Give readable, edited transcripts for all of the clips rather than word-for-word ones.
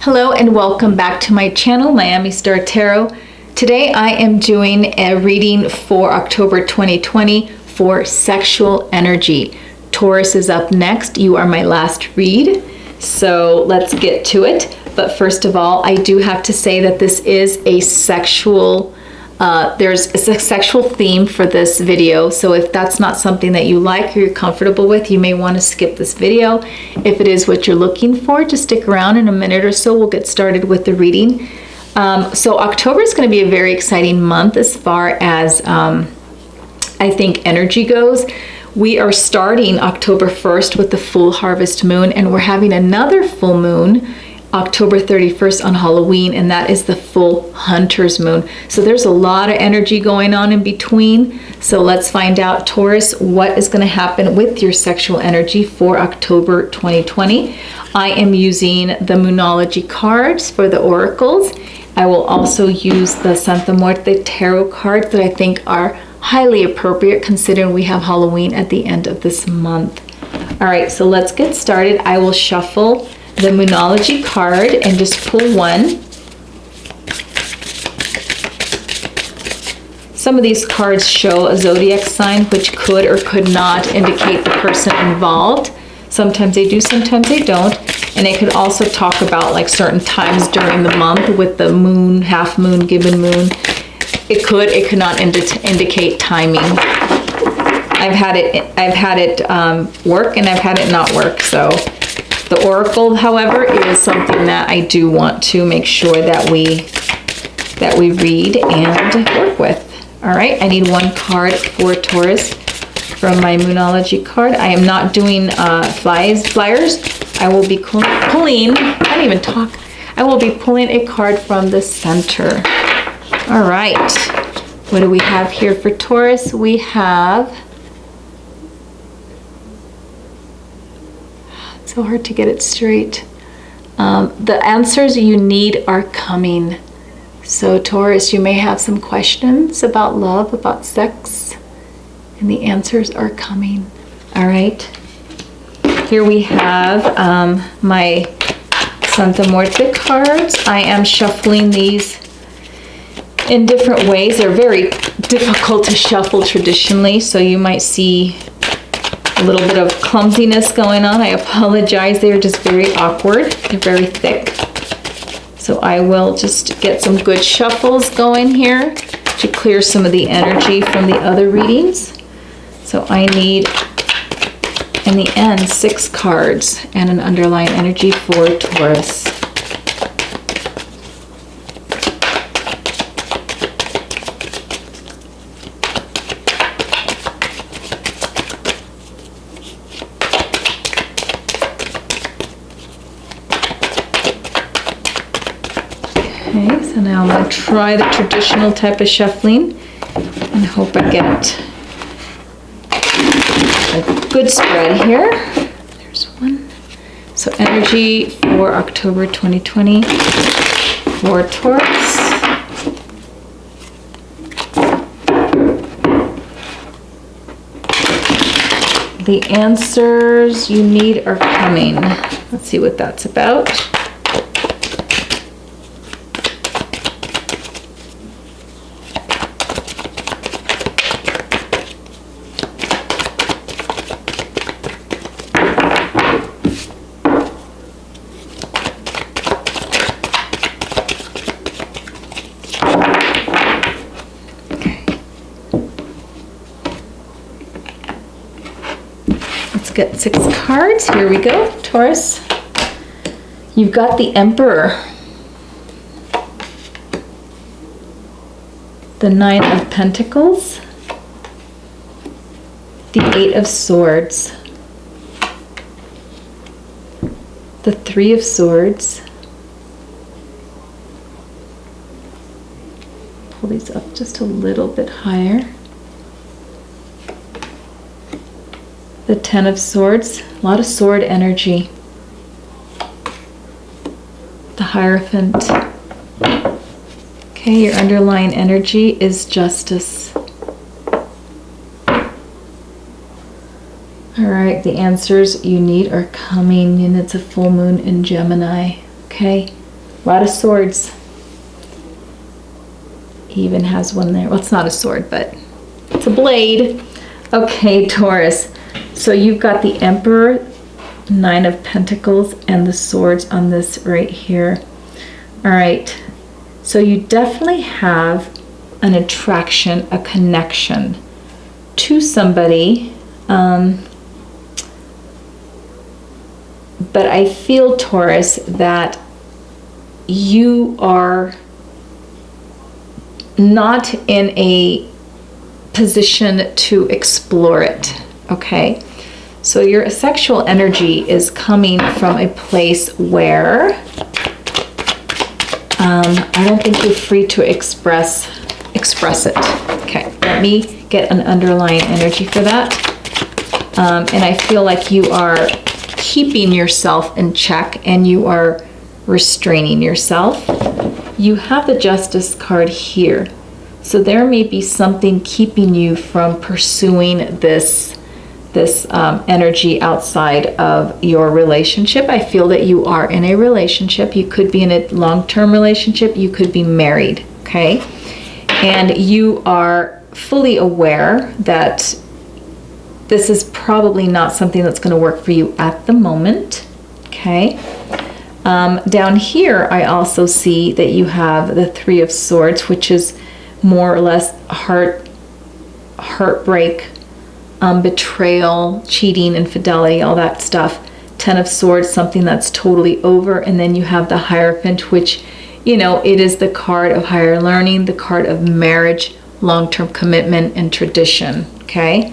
Hello and welcome back to my channel, Miami Star Tarot. Today I am doing a reading for October 2020 for sexual energy. Taurus is up next. You are my last read, so let's get to it. But first of all, I do have to say that this is a sexual there's a sexual theme for this video, so if that's not something that you like or you're comfortable with, you may want to skip this video. If it is what you're looking for, just stick around. In a minute or so we'll get started with the reading. So October is going to be a very exciting month as far as I think energy goes. We are starting October 1st with the full harvest moon, and we're having another full moon October 31st on Halloween, and that is the full hunter's moon. So there's a lot of energy going on in between. So let's find out, Taurus, what is going to happen with your sexual energy for October 2020. I am using the Moonology cards for the oracles. I will also use the Santa Muerte tarot cards that I think are highly appropriate considering we have Halloween at the end of this month. All right, so let's get started. I will shuffle the Moonology card and just pull one. Some of these cards show a zodiac sign, which could or could not indicate the person involved. Sometimes they do, sometimes they don't. And it could also talk about like certain times during the month with the moon, half moon, given moon. It could not indicate timing. I've had it work and I've had it not work. So the oracle, however, is something that I do want to make sure that we read and work with. All right, I need one card for Taurus from my Moonology card. I am not doing flyers. I will be pulling, I can't even talk. I will be pulling a card from the center. All right, what do we have here for Taurus? We have, so hard to get it straight. The answers you need are coming. So Taurus, you may have some questions about love, about sex, and the answers are coming. All right. Here we have my Santa Muerte cards. I am shuffling these in different ways. They're very difficult to shuffle traditionally, so you might see a little bit of clumsiness going on. I apologize. They're just very awkward. They're very thick. So I will just get some good shuffles going here to clear some of the energy from the other readings. So I need, in the end, 6 cards and an underlying energy for Taurus. Okay, so now I'm going to try the traditional type of shuffling and hope I get a good spread here. There's one. So energy for October 2020 for Taurus. The answers you need are coming. Let's see what that's about. Get 6 cards. Here we go, Taurus. You've got the Emperor, the 9 of Pentacles, the 8 of Swords, the 3 of Swords. Pull these up just a little bit higher. The 10 of Swords, a lot of sword energy. The Hierophant. Okay, your underlying energy is Justice. All right, the answers you need are coming, and it's a full moon in Gemini. Okay, A lot of swords. He even has one there. Well, it's not a sword, but it's a blade. Okay, Taurus. So you've got the Emperor, Nine of Pentacles, and the swords on this right here. All right. So you definitely have an attraction, a connection to somebody. But I feel, Taurus, that you are not in a position to explore it, okay? So your sexual energy is coming from a place where I don't think you're free to express it. Okay, let me get an underlying energy for that. And I feel like you are keeping yourself in check and you are restraining yourself. You have the Justice card here. So there may be something keeping you from pursuing this energy outside of your relationship. I feel that you are in a relationship. You could be in a long-term relationship. You could be married, okay? And you are fully aware that this is probably not something that's going to work for you at the moment, okay? Down here, I also see that you have the Three of Swords, which is more or less heartbreak, betrayal, cheating, infidelity, all that stuff. Ten of Swords, something that's totally over. And then you have the Hierophant, which, you know, it is the card of higher learning, the card of marriage, long-term commitment, and tradition, okay?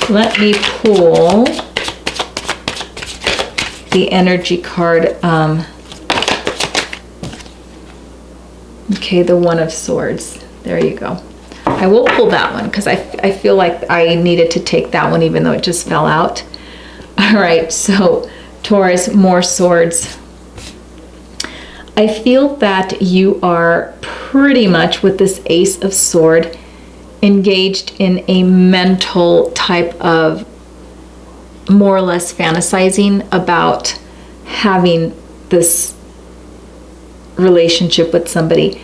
Let me pull the energy card. Okay, the One of Swords. There you go. I will pull that one because I feel like I needed to take that one even though it just fell out. All right, so Taurus, more swords. I feel that you are pretty much, with this Ace of Sword, engaged in a mental type of more or less fantasizing about having this relationship with somebody.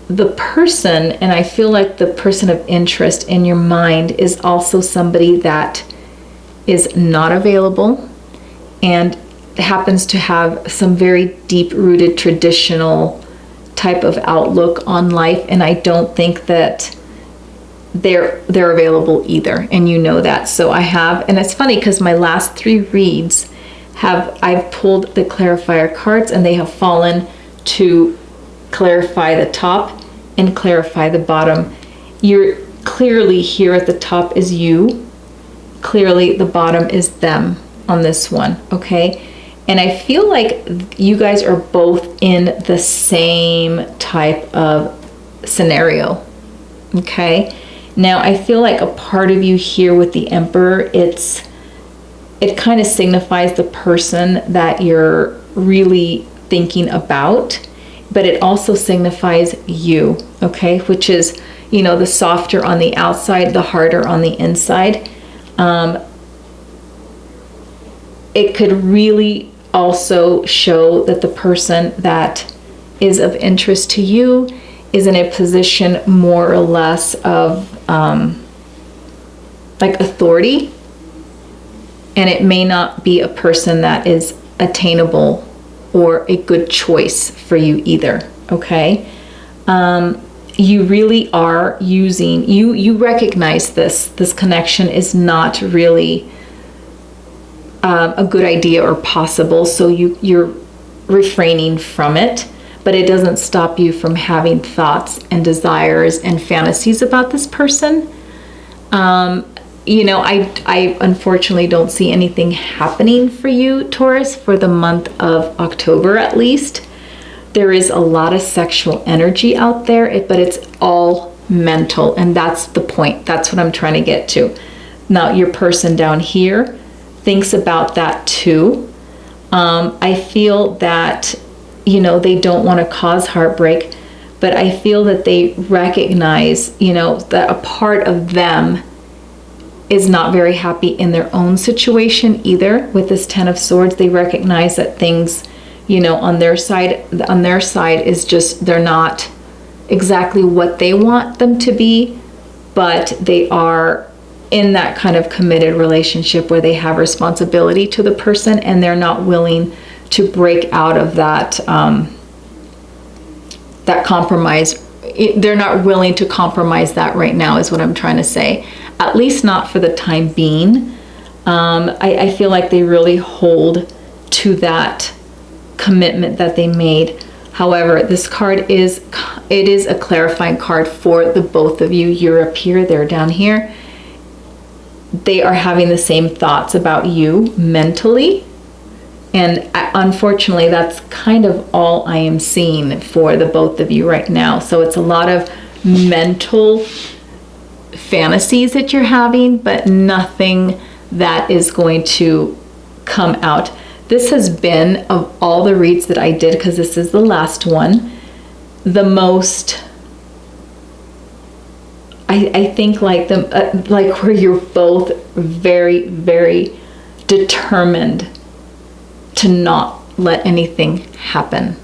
The person, and I feel like the person of interest in your mind, is also somebody that is not available and happens to have some very deep-rooted traditional type of outlook on life, and I don't think that they're available either, and you know that. So I have, and it's funny because my last three reads I've pulled the clarifier cards and they have fallen to clarify the top and clarify the bottom. You're clearly here at the top is you, clearly the bottom is them on this one, okay? And I feel like you guys are both in the same type of scenario, okay? Now I feel like a part of you here with the Emperor, it kind of signifies the person that you're really thinking about, but it also signifies you, okay? Which is, you know, the softer on the outside, the harder on the inside. It could really also show that the person that is of interest to you is in a position more or less of like authority, and it may not be a person that is attainable or a good choice for you either, okay? You really are using, you recognize this connection is not really a good idea or possible, so you're refraining from it, but it doesn't stop you from having thoughts and desires and fantasies about this person. You know, I unfortunately don't see anything happening for you, Taurus, for the month of October at least. There is a lot of sexual energy out there, but it's all mental, and that's the point. That's what I'm trying to get to. Now, your person down here thinks about that too. I feel that, you know, they don't want to cause heartbreak, but I feel that they recognize, you know, that a part of them is not very happy in their own situation either. With this Ten of Swords, they recognize that things you know, on their side is just, they're not exactly what they want them to be, but they are in that kind of committed relationship where they have responsibility to the person, and they're not willing to break out of that that compromise. They're not willing to compromise that right now, is what I'm trying to say. At least not for the time being. I feel like they really hold to that commitment that they made. However, this card is a clarifying card for the both of you. You're up here, they're down here. They are having the same thoughts about you mentally. And unfortunately, that's kind of all I am seeing for the both of you right now. So it's a lot of mental fantasies that you're having, but nothing that is going to come out. This has been, of all the reads that I did, because this is the last one, the most, I think, like like where you're both very, very determined to not let anything happen.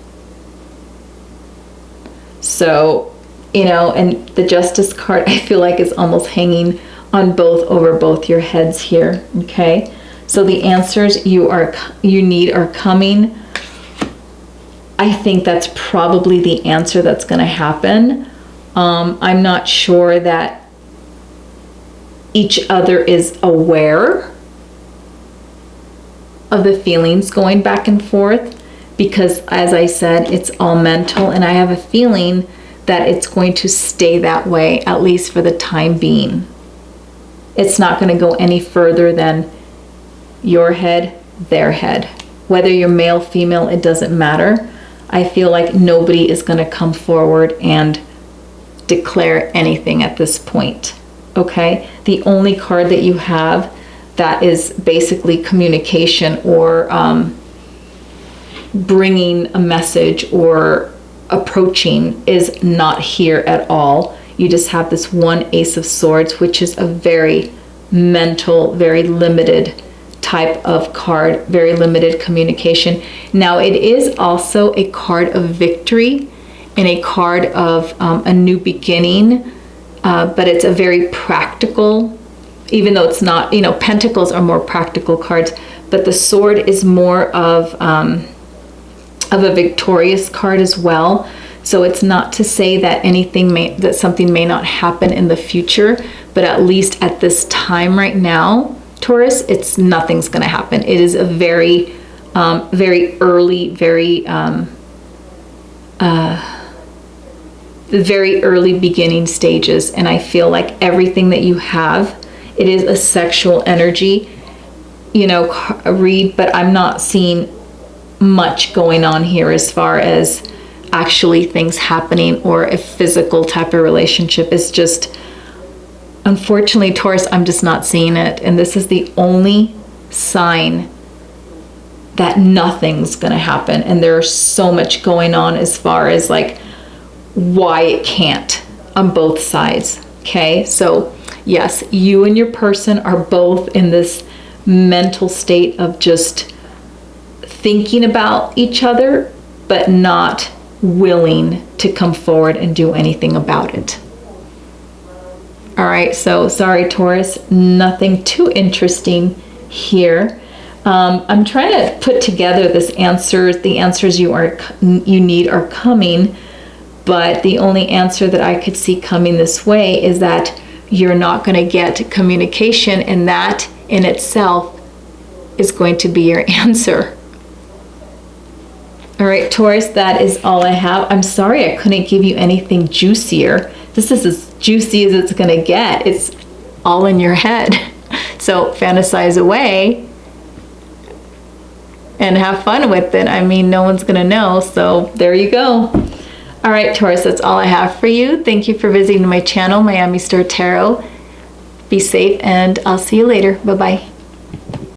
So, you know, and the Justice card, I feel like, is almost hanging on over both your heads here. Okay, so the answers you need are coming. I think that's probably the answer that's going to happen. I'm not sure that each other is aware of the feelings going back and forth, because, as I said, it's all mental, and I have a feeling that it's going to stay that way, at least for the time being. It's not going to go any further than your head, their head. Whether you're male, female, it doesn't matter. I feel like nobody is going to come forward and declare anything at this point. Okay? The only card that you have that is basically communication or bringing a message or approaching is not here at all. You just have this one Ace of Swords, which is a very mental, very limited type of card, very limited communication. Now, it is also a card of victory and a card of a new beginning, but it's a very practical, even though it's not, you know, Pentacles are more practical cards, but the Sword is more of a victorious card as well. So it's not to say that that something may not happen in the future, but at least at this time right now, Taurus, nothing's going to happen. It is a very, very early, very early beginning stages. And I feel like everything that you have, it is a sexual energy, you know, read, but I'm not seeing much going on here as far as actually things happening or a physical type of relationship. It's just, unfortunately, Taurus, I'm just not seeing it. And this is the only sign that nothing's going to happen. And there's so much going on as far as like why it can't on both sides. Okay, so yes, you and your person are both in this mental state of just thinking about each other, but not willing to come forward and do anything about it. All right, so sorry, Taurus, nothing too interesting here. I'm trying to put together the answers you need are coming, but the only answer that I could see coming this way is that you're not going to get communication, and that in itself is going to be your answer. All right, Taurus, that is all I have. I'm sorry I couldn't give you anything juicier. This is as juicy as it's going to get. It's all in your head. So fantasize away and have fun with it. I mean, no one's going to know. So there you go. All right, Taurus, that's all I have for you. Thank you for visiting my channel, Miami Star Tarot. Be safe, and I'll see you later. Bye-bye.